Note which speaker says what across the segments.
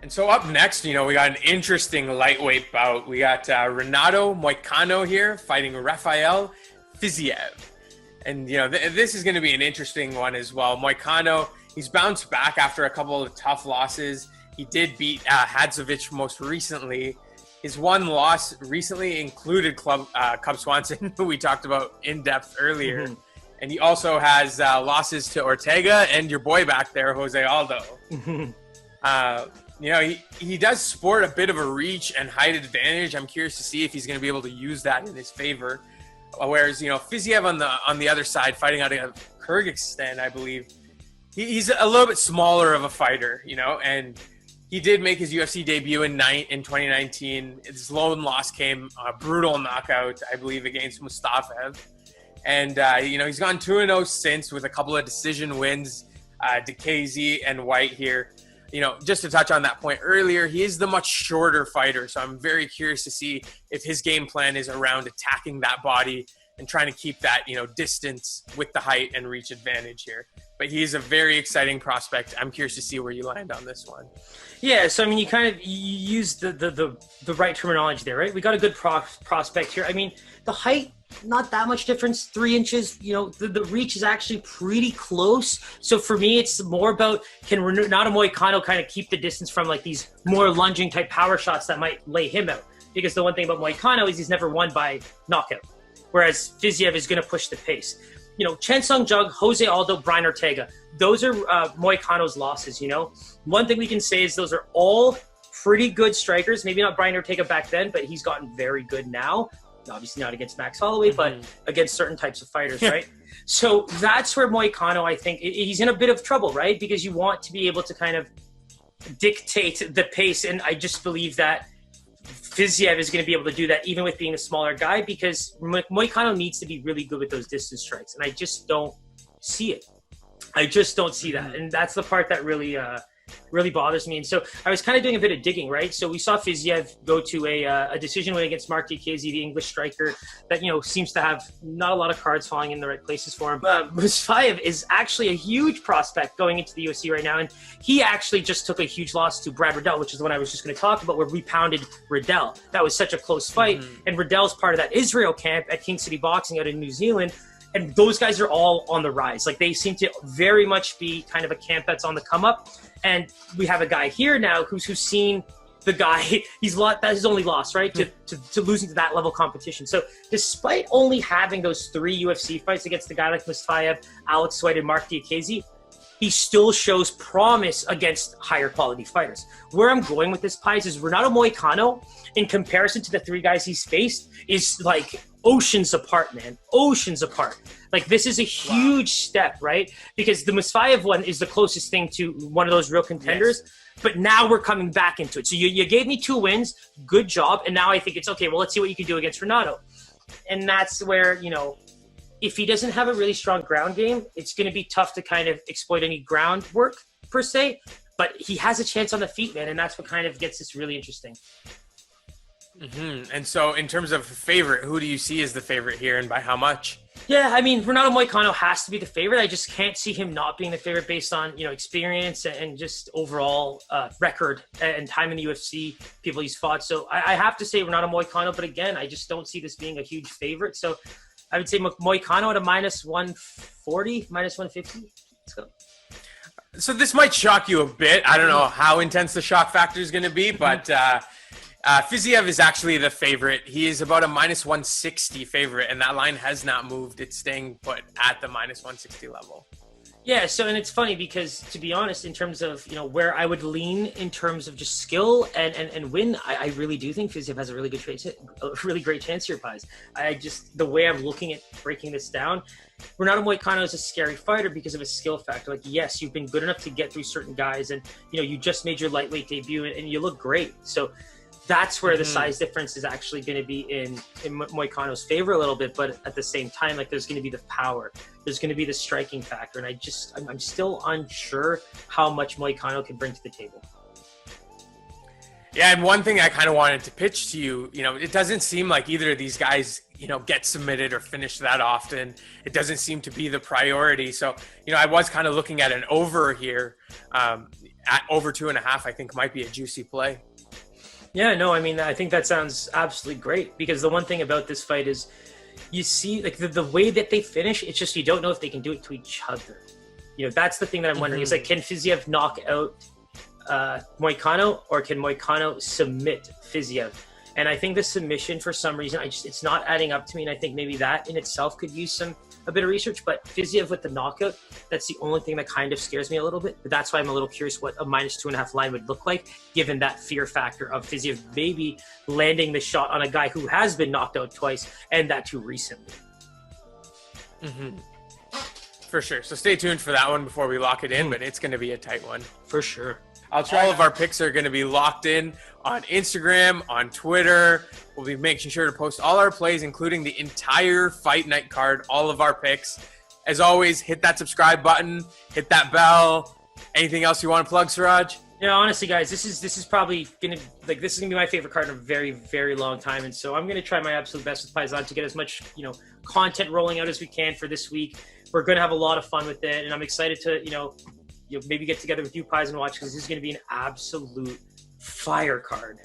Speaker 1: And so up next, we got an interesting lightweight bout. We got Renato Moicano here fighting Rafael Fiziev. And, this is going to be an interesting one as well. Moicano, he's bounced back after a couple of tough losses. He did beat Hadzovic most recently. His one loss recently included Cub Swanson, who we talked about in depth earlier. Mm-hmm. And he also has losses to Ortega and your boy back there, Jose Aldo. He does sport a bit of a reach and height advantage. I'm curious to see if he's going to be able to use that in his favor. Whereas, Fiziev on the other side, fighting out of Kyrgyzstan, I believe, he's a little bit smaller of a fighter, and he did make his UFC debut in 2019. His lone loss came a brutal knockout, I believe, against Mustafaev. And, he's gone 2-0 since with a couple of decision wins, DeKazy and White here. Just to touch on that point earlier, he is the much shorter fighter. So I'm very curious to see if his game plan is around attacking that body and trying to keep that, distance with the height and reach advantage here. But he's a very exciting prospect. I'm curious to see where you land on this one.
Speaker 2: Yeah, so you use the right terminology there, right? We got a good prospect here. The height, not that much difference, 3 inches. The reach is actually pretty close. So for me, it's more about, can Renato Moicano kind of keep the distance from these more lunging type power shots that might lay him out? Because the one thing about Moicano is he's never won by knockout, whereas Fiziev is going to push the pace. Chen Sung-jung, Jose Aldo, Brian Ortega, those are Moicano's losses. One thing we can say is those are all pretty good strikers. Maybe not Brian Ortega back then, but he's gotten very good now. Obviously not against Max Holloway, but against certain types of fighters, right? So that's where Moicano, I think, he's in a bit of trouble, right? Because you want to be able to kind of dictate the pace, and I just believe that Fiziev is going to be able to do that even with being a smaller guy, because Moicano needs to be really good with those distance strikes, and I just don't see it. I just don't see that, and that's the part that really bothers me. And so I was kind of doing a bit of digging, right? So we saw Fiziev go to a decision win against Mark Diakiese, the English striker that, seems to have not a lot of cards falling in the right places for him. Mustafaev is actually a huge prospect going into the UFC right now. And he actually just took a huge loss to Brad Riddell, which is the one I was just going to talk about, where we pounded Riddell. That was such a close fight. And Riddell's part of that Israel camp at King City Boxing out in New Zealand. And those guys are all on the rise. They seem to very much be kind of a camp that's on the come up. And we have a guy here now who's seen the guy. That's his only loss, right? To losing to that level competition. So despite only having those 3 UFC fights against a guy like Mustafaev, Alex White, and Mark Diakiese, he still shows promise against higher quality fighters. Where I'm going with this, Pies, is Renato Moicano, in comparison to the 3 guys he's faced, is oceans apart, man. Oceans apart. This is a huge step, right? Because the Mustafaev one is the closest thing to one of those real contenders. Yes. But now we're coming back into it. So you gave me 2 wins. Good job. And now I think it's okay. Well, let's see what you can do against Renato. And that's where, if he doesn't have a really strong ground game, it's going to be tough to kind of exploit any groundwork per se. But he has a chance on the feet, man. And that's what kind of gets this really interesting.
Speaker 1: And so in terms of favorite, who do you see as the favorite here and by how much?
Speaker 2: Yeah, Renato Moicano has to be the favorite. I just can't see him not being the favorite based on, experience and just overall record and time in the UFC, people he's fought. So I have to say Renato Moicano, but again, I just don't see this being a huge favorite. So I would say Moicano at a minus 140, minus 150. Let's go.
Speaker 1: So this might shock you a bit. I don't know how intense the shock factor is going to be, but Fiziev is actually the favorite. He is about a minus 160 favorite, and that line has not moved. It's staying put at the minus 160 level.
Speaker 2: Yeah, and it's funny because, to be honest, in terms of, where I would lean in terms of just skill and win, I really do think Fiziev has a really great chance here, Pies. The way I'm looking at breaking this down, Renato Moicano is a scary fighter because of his skill factor. Yes, you've been good enough to get through certain guys, and, you just made your lightweight debut, and you look great. So that's where the size difference is actually going to be in Moicano's favor a little bit, but at the same time, there's going to be the power, there's going to be the striking factor, and I'm still unsure how much Moicano can bring to the table.
Speaker 1: Yeah, and one thing I kind of wanted to pitch to you, it doesn't seem like either of these guys, get submitted or finish that often. It doesn't seem to be the priority. So, I was kind of looking at an over here. At over 2.5, I think might be a juicy play.
Speaker 2: Yeah, no, I mean, I think that sounds absolutely great, because the one thing about this fight is you see, like, the way that they finish, it's just you don't know if they can do it to each other. That's the thing that I'm wondering. It's like, can Fiziev knock out Moicano, or can Moicano submit Fiziev? And I think the submission, for some reason, it's not adding up to me, and I think maybe that in itself could use a bit of research. But Fiziev with the knockout, that's the only thing that kind of scares me a little bit. But that's why I'm a little curious what a -2.5 line would look like, given that fear factor of Fiziev maybe landing the shot on a guy who has been knocked out twice, and that too recently.
Speaker 1: For sure. So stay tuned for that one before we lock it in, but it's going to be a tight one.
Speaker 2: For sure.
Speaker 1: All of our picks are going to be locked in on Instagram, on Twitter. We'll be making sure to post all our plays, including the entire fight night card, all of our picks. As always, hit that subscribe button, hit that bell. Anything else you want to plug, Siraj?
Speaker 2: Yeah, honestly, guys, this is probably gonna be my favorite card in a very, very long time, and so I'm gonna try my absolute best with Paisan to get as much content rolling out as we can for this week. We're gonna have a lot of fun with it, and I'm excited to maybe get together with you, Pies, and watch, because this is gonna be an absolute fire card.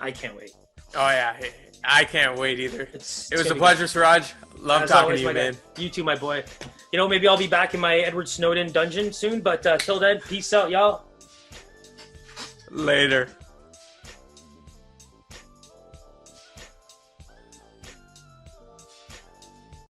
Speaker 2: I can't wait.
Speaker 1: Oh yeah, I can't wait either. It was a pleasure,
Speaker 2: good.
Speaker 1: Siraj. Love talking to you, man.
Speaker 2: You too, my boy. Maybe I'll be back in my Edward Snowden dungeon soon, but till then, peace out, y'all.
Speaker 1: Later.